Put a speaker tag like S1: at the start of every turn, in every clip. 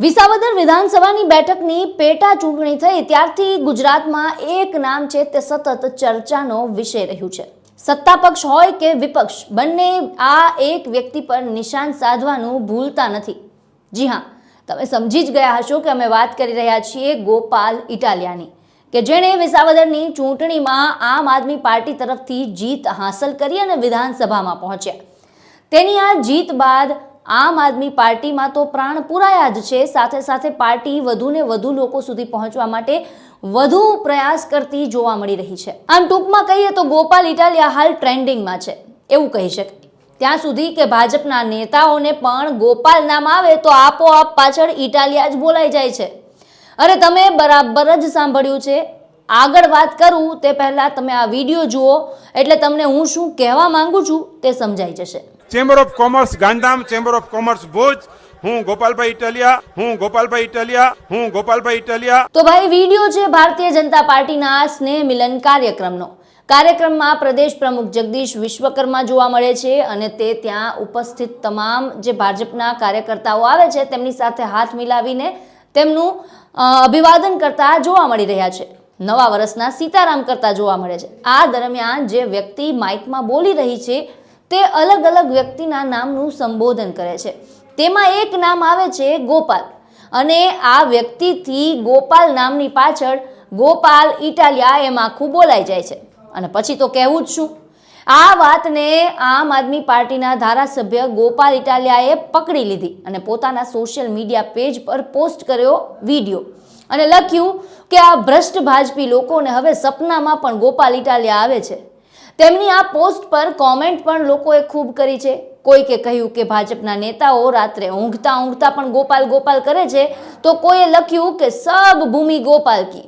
S1: વિસાવદર વિધાનસભાની બેઠકની પેટા ચૂંટણી થઈ ત્યારથી ગુજરાતમાં એક નામ છે તે સતત ચર્ચાનો વિષય રહ્યું છે। સત્તા પક્ષ હોય કે વિપક્ષ બંને આ એક વ્યક્તિ પર નિશાન સાધવાનું ભૂલતા નથી। જી હા, તમે સમજી જ ગયા હશો કે અમે વાત કરી રહ્યા છીએ ગોપાલ ઇટાલિયાની, કે જેણે વિસાવદરની ચૂંટણીમાં આમ આદમી પાર્ટી તરફથી જીત હાંસલ કરી અને વિધાનસભામાં પહોંચ્યા। તેની આ જીત બાદ આમ આદમી પાર્ટીમાં તો પ્રાણ પુરાયા જ છે, સાથે સાથે પાર્ટી વધુને વધુ લોકો સુધી પહોંચવા માટે વધુ પ્રયાસ કરતી જોવા મળી રહી છે। આમ ટૂંકમાં કહીએ તો ગોપાલ ઇટાલિયા હાલ ટ્રેન્ડિંગમાં છે એવું કહી શકાય। ત્યાં સુધી કે ભાજપના નેતાઓને પણ ગોપાલ નામ આવે તો આપોઆપ પાછળ ઇટાલિયા જ બોલાઈ જાય છે। અરે તમે બરાબર જ સાંભળ્યું છે। આગળ વાત કરું તે પહેલા તમે આ વિડીયો જુઓ એટલે તમને હું શું કહેવા માંગુ છું તે સમજાઈ જશે।
S2: Chamber of commerce Gandhidham, chamber of commerce Bhuj, हूँ गोपालभाई इटालिया, हूँ गोपालभाई इटालिया, हूँ गोपालभाई इटालिया।
S1: तो भाई वीडियो છે ભારતીય જનતા પાર્ટીના સ્નેહ મિલન કાર્યક્રમનો। કાર્યક્રમમાં પ્રદેશ પ્રમુખ જગદીશ વિશ્વકર્મા જોવા મળે છે અને તે ત્યાં ઉપસ્થિત તમામ જે ભાજપના કાર્યકર્તાઓ આવે છે તેમની સાથે હાથ મિલાવીને તેમનું અભિવાદન કરતા જોવા મળી રહ્યા છે। નવા વર્ષના સીતારામ કરતા જોવા મળે છે। આ દરમિયાન જે વ્યક્તિ માઇકમાં બોલી રહી છે તે અલગ અલગ વ્યક્તિના નામનું સંબોધન કરે છે। તેમાં એક નામ આવે છે ગોપાલ, અને આ વ્યક્તિથી ગોપાલ નામની પાછળ ગોપાલ ઇટાલિયા એમ આખું બોલાઈ જાય છે। અને પછી તો કહેવું જ શું, આ વાતને આમ આદમી પાર્ટીના ધારાસભ્ય ગોપાલ ઇટાલિયાએ પકડી લીધી અને પોતાના સોશિયલ મીડિયા પેજ પર પોસ્ટ કર્યો વિડીયો અને લખ્યું કે આ ભ્રષ્ટ ભાજપી લોકોને હવે સપનામાં પણ ગોપાલ ઇટાલિયા આવે છે। તેમની આ પોસ્ટ પર કોમેન્ટ પણ લોકોએ ખૂબ કરી છે। કોઈકે કહ્યું કે ભાજપના નેતાઓ રાત્રે ઊંઘતા ઊંઘતા પણ ગોપાલ ગોપાલ કરે છે, તો કોઈએ લખ્યું કે સબ ભૂમિ ગોપાલ કી।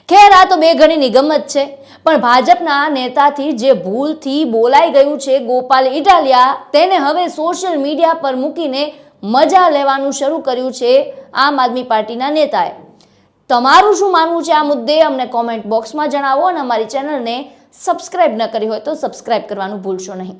S1: ખેર આ તો બે ઘડીની ગમત છે, પણ ભાજપના નેતાથી જે ભૂલથી બોલાઈ ગયું છે ગોપાલ ઇટાલિયા, તેને હવે સોશિયલ મીડિયા પર મૂકીને મજા લેવાનું શરૂ કર્યું છે આમ આદમી પાર્ટીના નેતાએ। તમારું શું માનવું છે આ મુદ્દે અમને કોમેન્ટ બોક્સમાં જણાવો અને અમારી ચેનલને સબસ્ક્રાઇબ ન કરી હોય તો સબસ્ક્રાઇબ કરવાનું ભૂલશો નહીં।